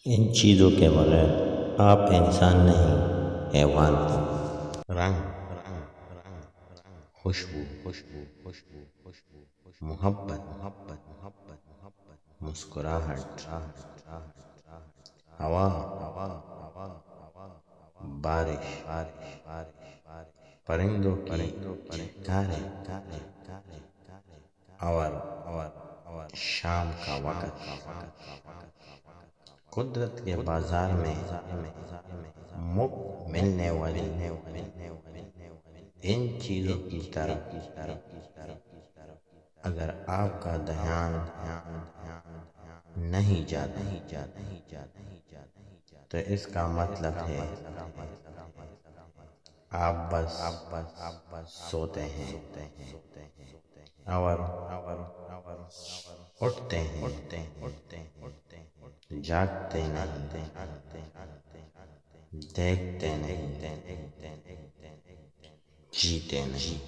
ان چیزوں کے بغیر آپ انسان نہیں، حیوان ہیں۔ رنگ، خوشبو، محبت، مسکراہٹ، ہوا، بارش، پرندوں کی چہچہاریں، اور شام کا وقت۔ قدرت کے بازار میں مفت ملنے والی ان چیزوں کی طرف اگر آپ کا دھیان نہیں جاتا تو اس کا مطلب ہے آپ بس سوتے ہیں اور اٹھتے ہیں، جاگتے نہیں، دیکھتے نہیں، جیتے نہیں۔